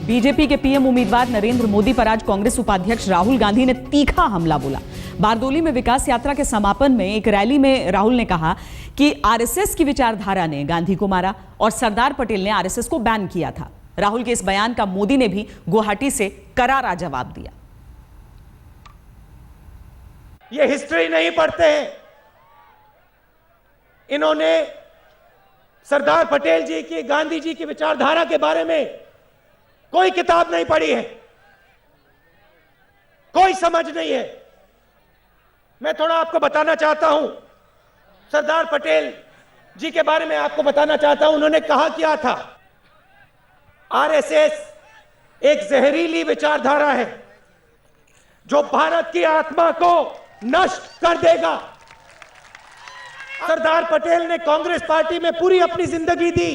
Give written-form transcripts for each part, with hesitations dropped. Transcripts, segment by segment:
BJP के PM उम्मीदवार नरेंद्र मोदी पर आज कांग्रेस उपाध्यक्ष राहुल गांधी ने तीखा हमला बोला। बारदोली में विकास यात्रा के समापन में एक रैली में राहुल ने कहा कि आरएसएस की विचारधारा ने गांधी को मारा और सरदार पटेल ने आरएसएस को बैन किया था। राहुल के इस बयान का मोदी ने भी गुवाहाटी से करारा जवाब दिया। ये हिस्ट्री नहीं पढ़ते हैं। इन्होंने सरदार पटेल जी की, गांधी जी की विचारधारा के बारे में कोई किताब नहीं पढ़ी है, कोई समझ नहीं है। मैं थोड़ा आपको बताना चाहता हूं, सरदार पटेल जी के बारे में आपको बताना चाहता हूं। उन्होंने कहा क्या था, आरएसएस एक जहरीली विचारधारा है जो भारत की आत्मा को नष्ट कर देगा। सरदार पटेल ने कांग्रेस पार्टी में पूरी अपनी जिंदगी दी,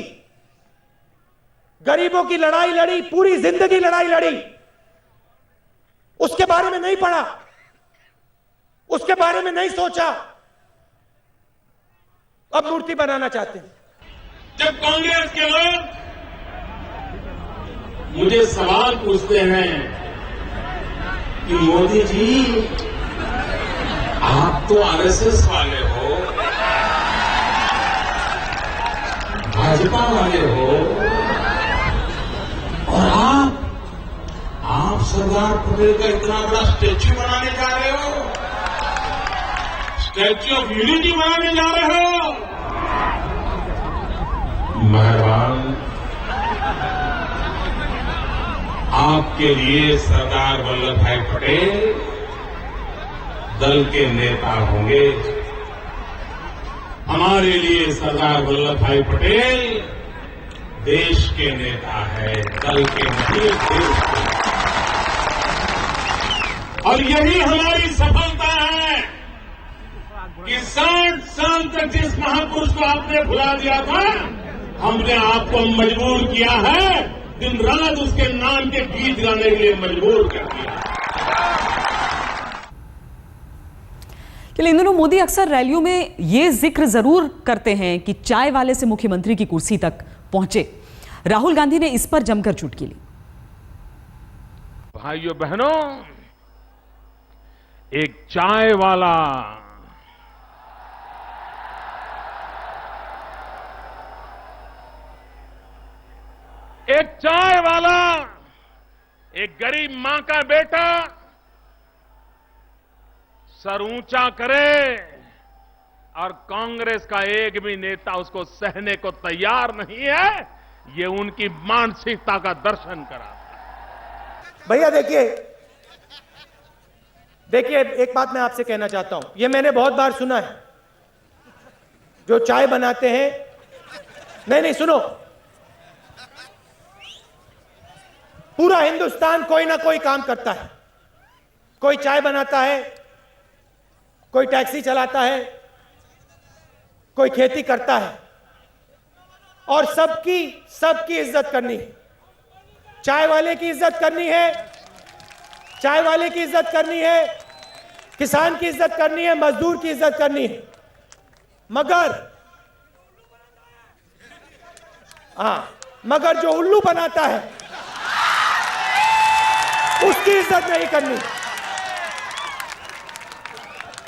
गरीबों की लड़ाई लड़ी, पूरी जिंदगी लड़ाई लड़ी। उसके बारे में नहीं पढ़ा, उसके बारे में नहीं सोचा। अब मूर्ति बनाना चाहते हैं। जब कांग्रेस के लोग मुझे सवाल पूछते हैं कि मोदी जी आप तो आरएसएस वाले हो, भाजपा वाले हो, और आप सरदार पटेल का इतना बड़ा स्टैच्यू बनाने जा रहे हो, स्टैच्यू ऑफ यूनिटी बनाने जा रहे हो। मेहरबान, आपके लिए सरदार वल्लभ भाई पटेल दल के नेता होंगे, हमारे लिए सरदार वल्लभ भाई पटेल देश के नेता है, दल के नहीं, देश के। और यही हमारी सफलता है कि 60 साल तक जिस महापुरुष को आपने भुला दिया था, हमने आपको मजबूर किया है, दिन रात उसके नाम के गीत गाने के लिए मजबूर कर दिया। इन दिनों मोदी अक्सर रैलियों में ये जिक्र जरूर करते हैं कि चाय वाले से मुख्यमंत्री की कुर्सी तक पहुंचे। राहुल गांधी ने इस पर जमकर चुटकी ली। भाइयों बहनों, एक चाय वाला एक गरीब मां का बेटा सर ऊंचा करे और कांग्रेस का एक भी नेता उसको सहने को तैयार नहीं है, ये उनकी मानसिकता का दर्शन कराता है। भैया देखिए एक बात मैं आपसे कहना चाहता हूं, ये मैंने बहुत बार सुना है। जो चाय बनाते हैं, नहीं सुनो, पूरा हिंदुस्तान कोई ना कोई काम करता है। कोई चाय बनाता है, कोई टैक्सी चलाता है, कोई खेती करता है, और सबकी इज्जत करनी है। चाय वाले की इज्जत करनी है, चाय वाले की इज्जत करनी है, किसान की इज्जत करनी है, मजदूर की इज्जत करनी है। मगर जो उल्लू बनाता है उसकी इज्जत नहीं करनी।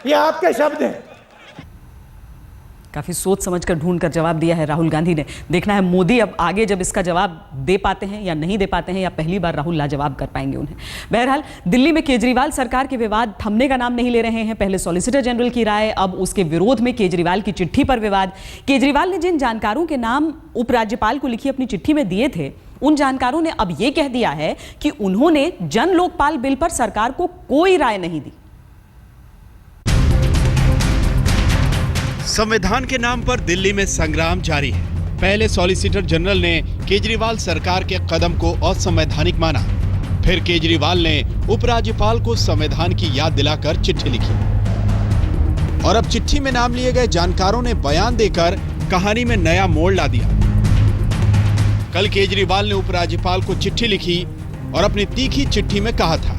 ये आपके शब्द हैं। काफी सोच समझकर ढूंढकर जवाब दिया है राहुल गांधी ने। देखना है मोदी अब आगे जब इसका जवाब दे पाते हैं या नहीं दे पाते हैं, या पहली बार राहुल लाजवाब कर पाएंगे उन्हें। बहरहाल दिल्ली में केजरीवाल सरकार के विवाद थमने का नाम नहीं ले रहे हैं। पहले सॉलिसिटर जनरल की राय, अब उसके विरोध में केजरीवाल की चिट्ठी पर विवाद। केजरीवाल ने जिन जानकारों के नाम उपराज्यपाल को लिखी अपनी चिट्ठी में दिए थे, उन जानकारों ने अब यह कह दिया है कि उन्होंने जन लोकपाल बिल पर सरकार को कोई राय नहीं दी। संविधान के नाम पर दिल्ली में संग्राम जारी है। पहले सॉलिसिटर जनरल ने केजरीवाल सरकार के कदम को असंवैधानिक माना, फिर केजरीवाल ने उपराज्यपाल को संविधान की याद दिलाकर चिट्ठी लिखी, और अब चिट्ठी में नाम लिए गए जानकारों ने बयान देकर कहानी में नया मोड़ ला दिया। कल केजरीवाल ने उपराज्यपाल को चिट्ठी लिखी और अपनी तीखी चिट्ठी में कहा था,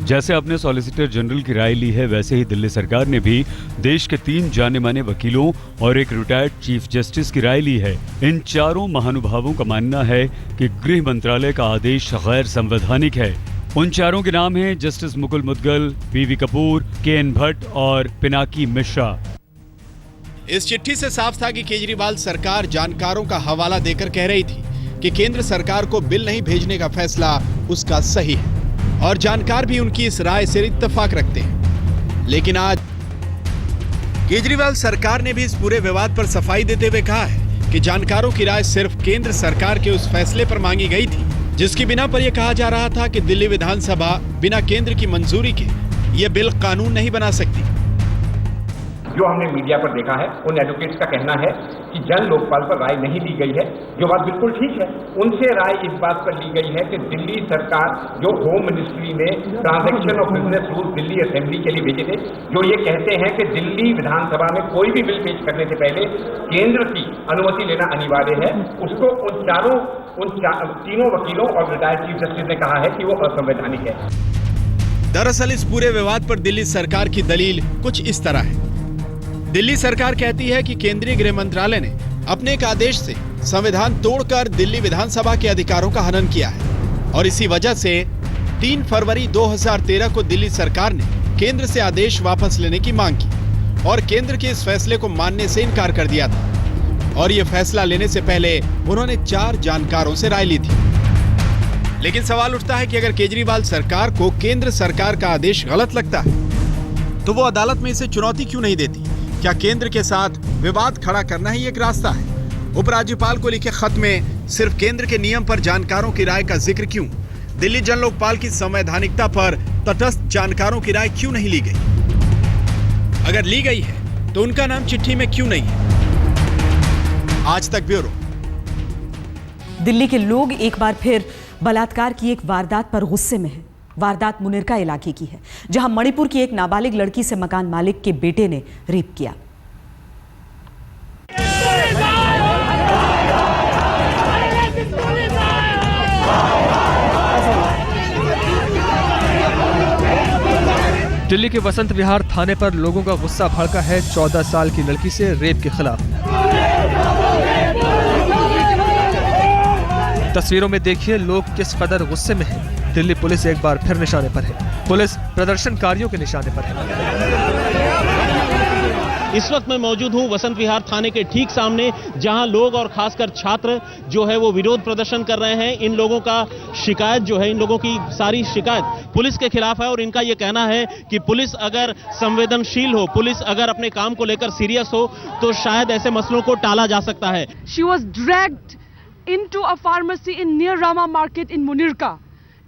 जैसे अपने सॉलिसिटर जनरल की राय ली है, वैसे ही दिल्ली सरकार ने भी देश के 3 जाने माने वकीलों और एक रिटायर्ड चीफ जस्टिस की राय ली है। इन चारों महानुभावों का मानना है कि गृह मंत्रालय का आदेश गैर संवैधानिक है। उन चारों के नाम हैं justice Mukul Mudgal, PV Kapoor, K. N.. Bhatt और पिनाकी मिश्रा। इस चिट्ठी से साफ था कि केजरीवाल सरकार जानकारों का हवाला देकर कह रही थी कि केंद्र सरकार को बिल नहीं भेजने का फैसला उसका सही है और जानकार भी उनकी इस राय से इत्तेफाक रखते हैं। लेकिन आज केजरीवाल सरकार ने भी इस पूरे विवाद पर सफाई देते हुए कहा है कि जानकारों की राय सिर्फ केंद्र सरकार के उस फैसले पर मांगी गई थी जिसकी बिना पर यह कहा जा रहा था कि दिल्ली विधानसभा बिना केंद्र की मंजूरी के यह बिल कानून नहीं बना सकती। जो हमने मीडिया पर देखा है, उन एडवोकेट्स का कहना है कि जन लोकपाल पर राय नहीं ली गई है, जो बात बिल्कुल ठीक है। उनसे राय इस बात पर ली गई है कि दिल्ली सरकार जो होम मिनिस्ट्री ने transaction of business rule Delhi assembly के लिए भेजे थे, जो ये कहते हैं कि दिल्ली विधानसभा में कोई भी बिल पेश करने से पहले केंद्र की अनुमति लेना अनिवार्य है, उसको उन तीनों वकीलों और रिटायर्ड चीफ जस्टिस ने कहा है कि वो असंवैधानिक है। दरअसल इस पूरे विवाद पर दिल्ली सरकार की दलील कुछ इस तरह है। दिल्ली सरकार कहती है कि केंद्रीय गृह मंत्रालय ने अपने एक आदेश से संविधान तोड़कर दिल्ली विधानसभा के अधिकारों का हनन किया है और इसी वजह से 3 फरवरी 2013 को दिल्ली सरकार ने केंद्र से आदेश वापस लेने की मांग की और केंद्र के इस फैसले को मानने से इनकार कर दिया था और यह फैसला लेने से पहले उन्होंने 4 जानकारों से राय ली थी। लेकिन सवाल उठता है कि अगर केजरीवाल सरकार को केंद्र सरकार का आदेश गलत लगता है तो वो अदालत में इसे चुनौती क्यों नहीं देती? क्या केंद्र के साथ विवाद खड़ा करना ही एक रास्ता है? उपराज्यपाल को लिखे खत में सिर्फ केंद्र के नियम पर जानकारों की राय का जिक्र क्यों? दिल्ली जन लोकपाल की संवैधानिकता पर तटस्थ जानकारों की राय क्यों नहीं ली गई? अगर ली गई है तो उनका नाम चिट्ठी में क्यों नहीं है? आज तक ब्यूरो। दिल्ली के लोग एक बार फिर बलात्कार की एक वारदात पर गुस्से में हैं। वारदात मुनिरका इलाके की है, जहां मणिपुर की एक नाबालिग लड़की से मकान मालिक के बेटे ने रेप किया। दिल्ली के वसंत विहार थाने पर लोगों का गुस्सा भड़का है 14 साल की लड़की से रेप के खिलाफ। तस्वीरों में देखिए लोग किस कदर गुस्से में हैं। दिल्ली पुलिस एक बार फिर निशाने पर है। पुलिस प्रदर्शनकारियों के निशाने पर है। इस वक्त मैं मौजूद हूं वसंत विहार थाने के ठीक सामने, जहां लोग और खासकर छात्र जो है वो विरोध प्रदर्शन कर रहे हैं। इन लोगों का शिकायत जो है, इन लोगों की सारी शिकायत पुलिस के खिलाफ है और इनका ये कहना है कि पुलिस अगर संवेदनशील हो, पुलिस अगर अपने काम को लेकर सीरियस हो तो शायद ऐसे मसलों को टाला जा सकता है। She was dragged into a pharmacy in near Rama Market in Munirka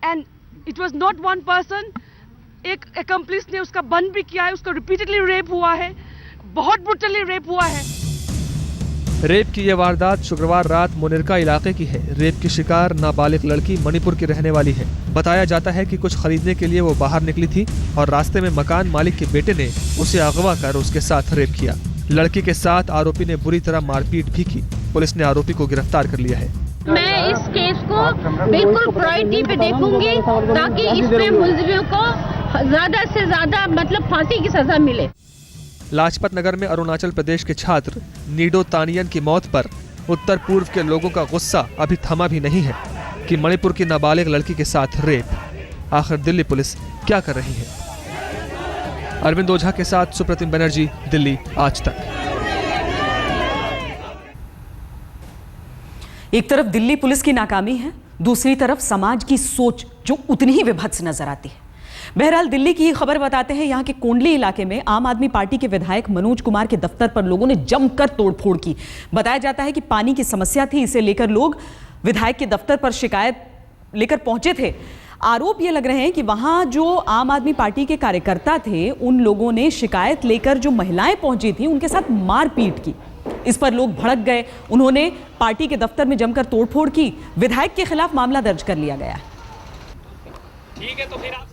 and it was not one person, एक accomplice ने उसका बंद भी किया है, उसका रिपीटेडली रेप हुआ है, बहुत ब्रूटली रेप हुआ है। रेप की यह वारदात शुक्रवार रात मुनिरका इलाके की है। रेप की शिकार नाबालिग लड़की मणिपुर की रहने वाली है। बताया जाता है कि कुछ खरीदने के लिए वो बाहर निकली थी और रास्ते में मकान मालिक के बेटे ने उसे अगवा कर उसके साथ रेप किया। लड़की के साथ आरोपी ने बुरी तरह मारपीट भी की। पुलिस ने आरोपी को गिरफ्तार कर लिया है। मैं इस केस को बिल्कुल प्रायोरिटी पे देखूंगी ताकि इसमें मुलजिमों को ज्यादा से ज्यादा मतलब फांसी की सजा मिले। लाजपत नगर में अरुणाचल प्रदेश के छात्र नीडो तानियन की मौत पर उत्तर पूर्व के लोगों का गुस्सा अभी थमा भी नहीं है कि मणिपुर की नाबालिग लड़की के साथ रेप। आखिर दिल्ली पुलिस क्या कर रही है? अरविंद ओझा के साथ सुप्रतिम बनर्जी, दिल्ली आज तक। एक तरफ दिल्ली पुलिस की नाकामी है, दूसरी तरफ समाज की सोच जो उतनी ही विभत्स नजर आती है। बहरहाल दिल्ली की खबर बताते हैं। यहां के कोंडली इलाके में आम आदमी पार्टी के विधायक मनोज कुमार के दफ्तर पर लोगों ने जमकर तोड़फोड़ की। बताया जाता है कि पानी की समस्या थी, इसे लेकर लोग विधायक के दफ्तर पर शिकायत लेकर पहुंचे थे। आरोप ये लग रहे हैं कि वहां जो आम आदमी पार्टी के कार्यकर्ता थे, उन लोगों ने शिकायत लेकर जो महिलाएं पहुंची थी उनके साथ मारपीट की। इस पर लोग भड़क गए, उन्होंने पार्टी के दफ्तर में जमकर तोड़फोड़ की। विधायक के खिलाफ मामला दर्ज कर लिया गया है। ठीक है, तो फिर आप